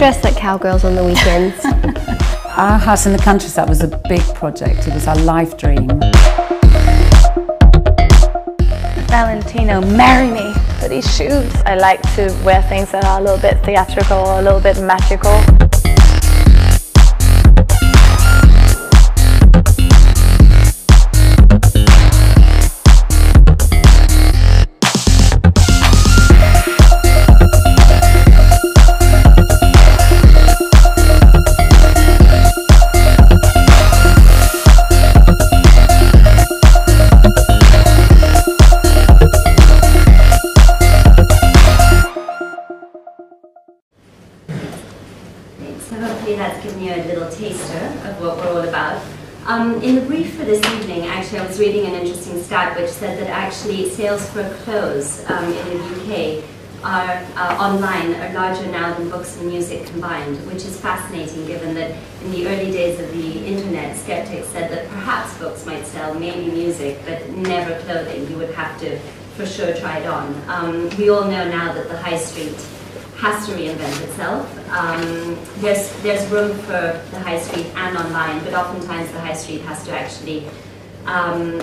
dress like cowgirls on the weekends. Our house in the countryside was a big project. It was our life dream. Valentino, marry me for these shoes. I like to wear things that are a little bit theatrical, a little bit magical. So hopefully that's given you a little taster of what we're all about. In the brief for this evening, actually I was reading an interesting stat which said that actually sales for clothes in the UK are online are larger now than books and music combined, which is fascinating given that in the early days of the internet, skeptics said that perhaps books might sell, maybe music, but never clothing. You would have to for sure try it on. We all know now that the high street has to reinvent itself. There's room for the high street and online, but oftentimes the high street has to actually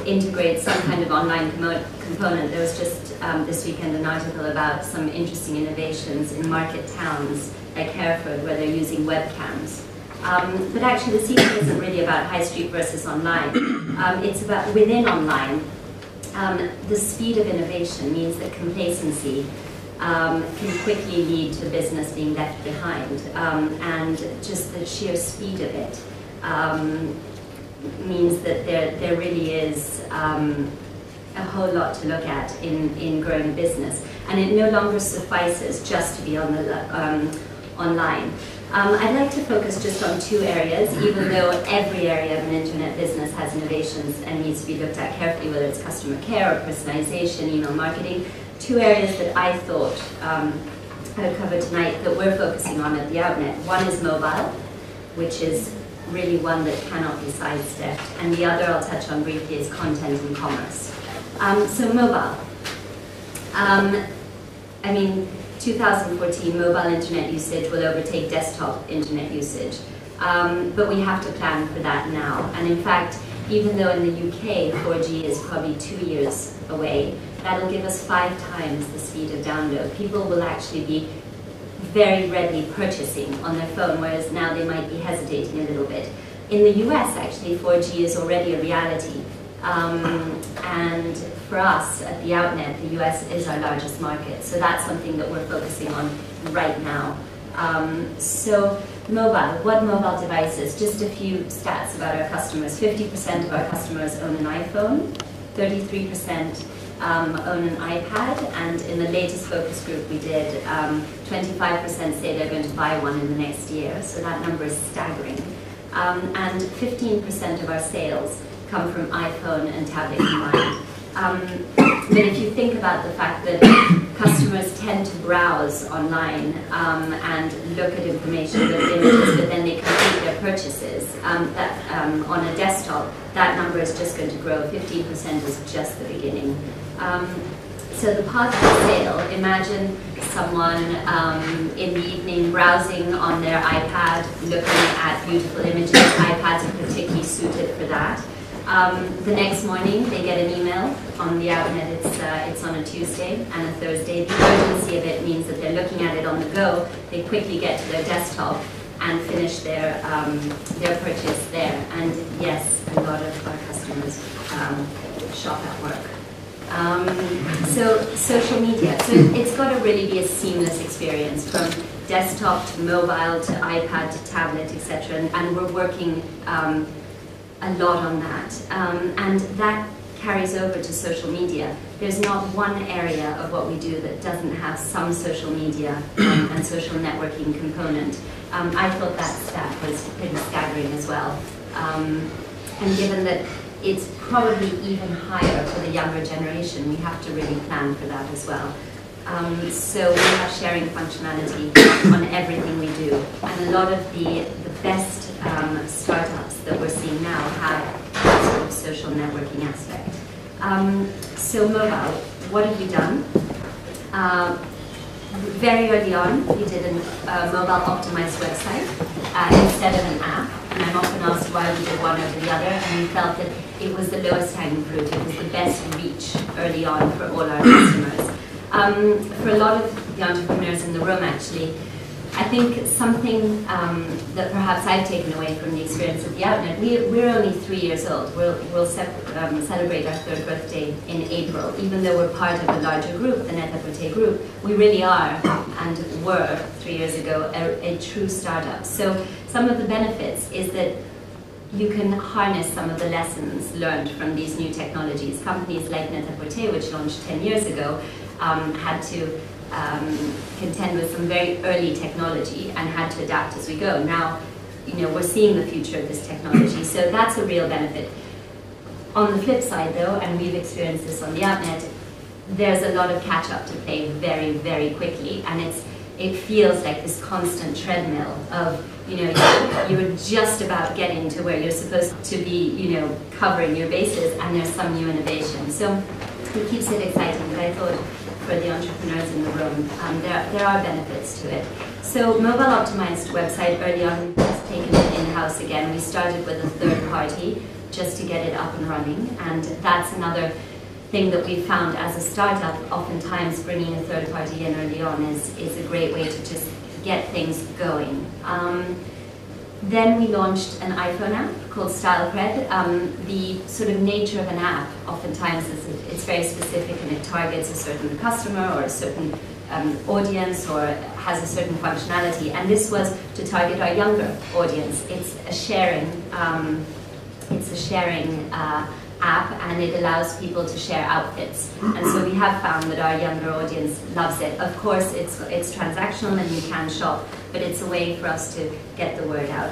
integrate some kind of online component. There was just this weekend an article about some interesting innovations in market towns like Hereford where they're using webcams. But actually the secret isn't really about high street versus online. It's about within online. The speed of innovation means that complacency can quickly lead to business being left behind, and just the sheer speed of it means that there really is a whole lot to look at in growing a business, and it no longer suffices just to be on the online. I'd like to focus just on two areas, even though every area of an internet business has innovations and needs to be looked at carefully, whether it's customer care or personalization, email marketing. Two areas that I thought I would cover tonight that we're focusing on at the Outnet. One is mobile, which is really one that cannot be sidestepped, and the other I'll touch on briefly is content and commerce. So mobile. I mean, 2014 mobile internet usage will overtake desktop internet usage, but we have to plan for that now. And in fact, even though in the UK 4G is probably 2 years away, that'll give us 5 times the speed of download. People will actually be very readily purchasing on their phone, whereas now they might be hesitating a little bit. In the US, actually, 4G is already a reality. And for us at the Outnet, the US is our largest market. So that's something that we're focusing on right now. So mobile, what mobile devices? Just a few stats about our customers. 50% of our customers own an iPhone, 33% own an iPad, and in the latest focus group we did, 25% say they're going to buy one in the next year, so that number is staggering. And 15% of our sales come from iPhone and tablet combined. But if you think about the fact that customers tend to browse online and look at information, look at images, but then they complete their purchases on a desktop, that number is just going to grow. 15% is just the beginning. So the path to sale, imagine someone in the evening browsing on their iPad, looking at beautiful images. iPads are particularly suited for that. The next morning they get an email on the Outnet. It's on a Tuesday and a Thursday. The urgency of it means that they're looking at it on the go. They quickly get to their desktop and finish their purchase there. And yes, a lot of our customers shop at work. So social media. So it's got to really be a seamless experience from desktop to mobile to iPad to tablet, etc. And we're working a lot on that, and that carries over to social media. There's not one area of what we do that doesn't have some social media and social networking component. I thought that stat was pretty staggering as well, and given that it's probably even higher for the younger generation, we have to really plan for that as well. So we have sharing functionality on everything we do, and a lot of the best startups that we're seeing now have that sort of social networking aspect. So mobile, what have we done? very early on, we did a mobile optimized website instead of an app. And I'm often asked why we did one over the other, and we felt that it was the lowest hanging fruit. It was the best reach early on for all our customers. For a lot of the entrepreneurs in the room, actually, I think something that perhaps I've taken away from the experience of the Outnet, we're only 3 years old. We'll celebrate our 3rd birthday in April. Even though we're part of a larger group, the Net-a-Porter group, we really are, and were 3 years ago, a true startup. So some of the benefits is that you can harness some of the lessons learned from these new technologies. Companies like Net-a-Porter, which launched 10 years ago, had to contend with some very early technology and had to adapt as we go. Now, we're seeing the future of this technology, so that's a real benefit. On the flip side, though, and we've experienced this on the Outnet, there's a lot of catch-up to play very, very quickly, and it feels like this constant treadmill of, you're just about getting to where you're supposed to be, covering your bases, and there's some new innovation. So it keeps it exciting, but I thought for the entrepreneurs in the room, there are benefits to it. So mobile optimized website, early on, we've taken it in-house again. We started with a third party just to get it up and running, and that's another thing that we found as a startup. Oftentimes bringing a third party in early on is a great way to just get things going. Then we launched an iPhone app called StyleCred. The sort of nature of an app oftentimes is it's very specific, and it targets a certain customer or a certain audience, or has a certain functionality. And this was to target our younger audience. It's a sharing app, and it allows people to share outfits. And so we have found that our younger audience loves it. Of course, it's transactional and you can shop, but it's a way for us to get the word out.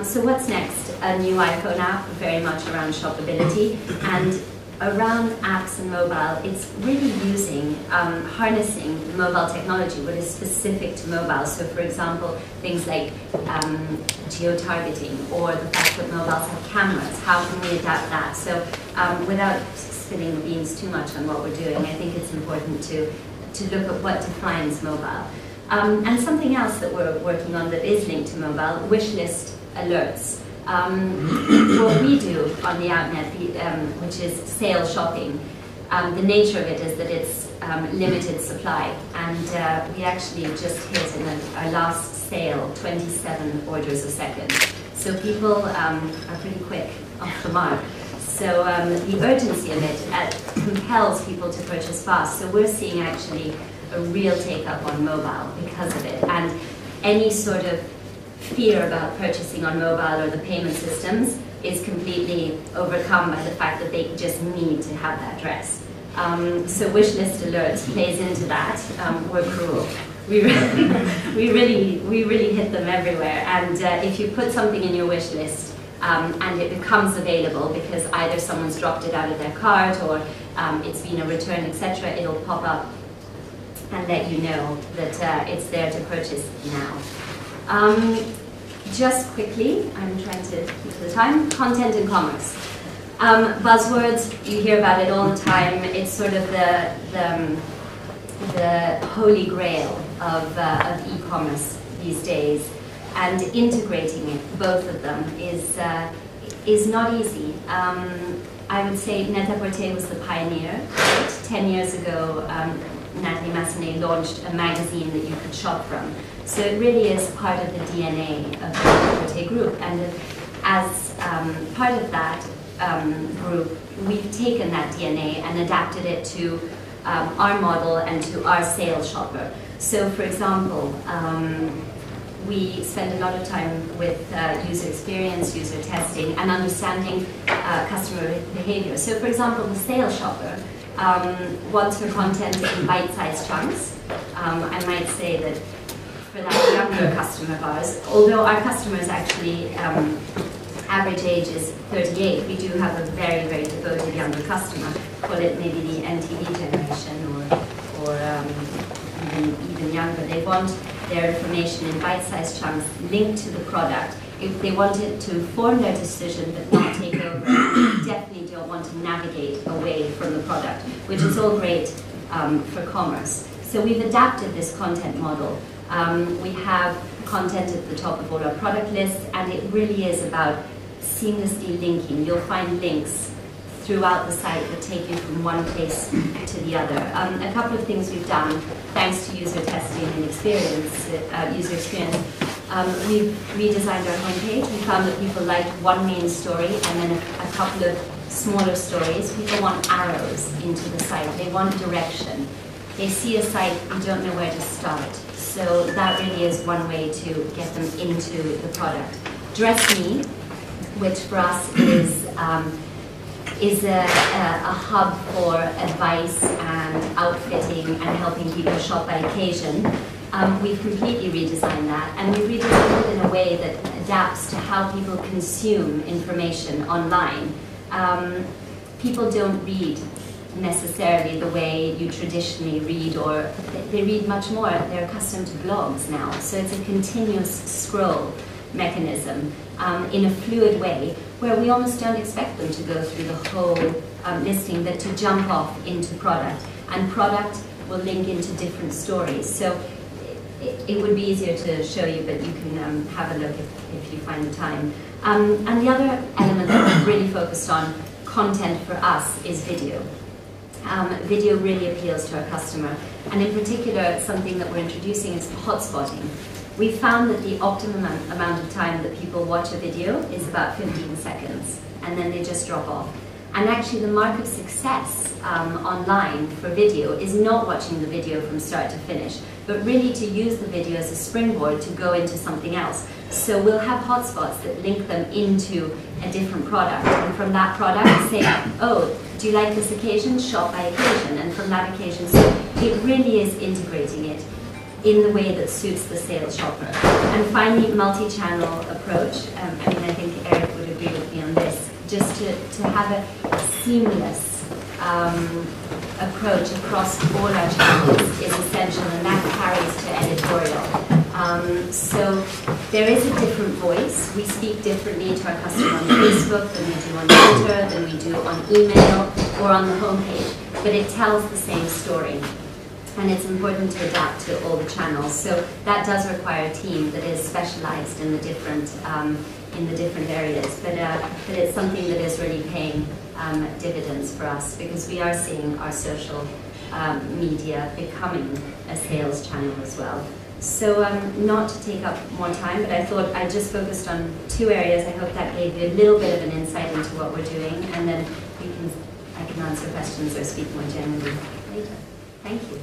So what's next? A new iPhone app, very much around shoppability, and around apps and mobile, it's really using, harnessing mobile technology, what is specific to mobile. So for example, things like geo-targeting, or the fact that mobiles have cameras. How can we adapt that? So without spilling the beans too much on what we're doing, I think it's important to look at what defines mobile. And something else that we're working on that is linked to mobile, wish list alerts. What we do on the Outnet, which is sale shopping, the nature of it is that it's limited supply, and we actually just hit in our last sale 27 orders a second. So people are pretty quick off the mark. So the urgency of it compels people to purchase fast. So we're seeing actually a real take-up on mobile because of it, and any sort of fear about purchasing on mobile or the payment systems is completely overcome by the fact that they just need to have that dress. So wish list alerts plays into that. We're cruel. We really hit them everywhere. And if you put something in your wish list and it becomes available because either someone's dropped it out of their cart or it's been a return, etc., it'll pop up and let you know that it's there to purchase now. Just quickly, I'm trying to keep to the time, content and commerce. Buzzwords, you hear about it all the time. It's sort of the holy grail of e-commerce these days. And integrating it, both of them, is not easy. I would say Net-a-Porter was the pioneer. 10 years ago, Nathalie Massenet launched a magazine that you could shop from. So it really is part of the DNA of the Net-a-Porter group, and as part of that group, we've taken that DNA and adapted it to our model and to our sales shopper. So for example, we spend a lot of time with user experience, user testing, and understanding customer behavior. So for example, the sales shopper wants her content in bite-sized chunks. I might say that for that younger customer of ours, although our customers actually, average age is 38, we do have a very, very devoted younger customer. Call it maybe the NTV generation or even younger. They want their information in bite-sized chunks linked to the product. If they want it to inform their decision but not take over, they definitely don't want to navigate away from the product, which is all great for commerce. So we've adapted this content model. We have content at the top of all our product lists, and it really is about seamlessly linking. You'll find links throughout the site that take you from one place to the other. A couple of things we've done, thanks to user testing and user experience, we've redesigned our homepage. We found that people liked one main story and then a couple of smaller stories. People want arrows into the site. They want direction. They see a site and don't know where to start. So that really is one way to get them into the product. Dress Me, which for us is a hub for advice and outfitting and helping people shop by occasion. We've completely redesigned that, and we've redesigned it in a way that adapts to how people consume information online. People don't read necessarily the way you traditionally read, or they read much more. They're accustomed to blogs now, so it's a continuous scroll mechanism in a fluid way where we almost don't expect them to go through the whole listing, but to jump off into product, and product will link into different stories. So it would be easier to show you, but you can have a look if you find the time. And the other element that we've really focused on, content for us, is video. Video really appeals to our customer, and in particular something that we're introducing is hotspotting. We found that the optimum amount of time that people watch a video is about 15 seconds, and then they just drop off. And actually the mark of success online for video is not watching the video from start to finish, but really to use the video as a springboard to go into something else. So we'll have hotspots that link them into a different product, and from that product say, oh, do you like this occasion? Shop by occasion, and from that occasion. So it really is integrating it in the way that suits the sales shopper. And finally, multi-channel approach. I think Eric would agree with me on this. Just to have a seamless approach across all our channels is essential, and that carries to editorial. So there is a different voice. We speak differently to our customer on Facebook than we do on Twitter, than we do on email or on the homepage, but it tells the same story. And it's important to adapt to all the channels. So that does require a team that is specialized in the different areas. But it's something that is really paying dividends for us, because we are seeing our social media becoming a sales channel as well. So not to take up more time, but I thought I just focused on two areas. I hope that gave you a little bit of an insight into what we're doing, and then I can answer questions or speak more generally later. Thank you.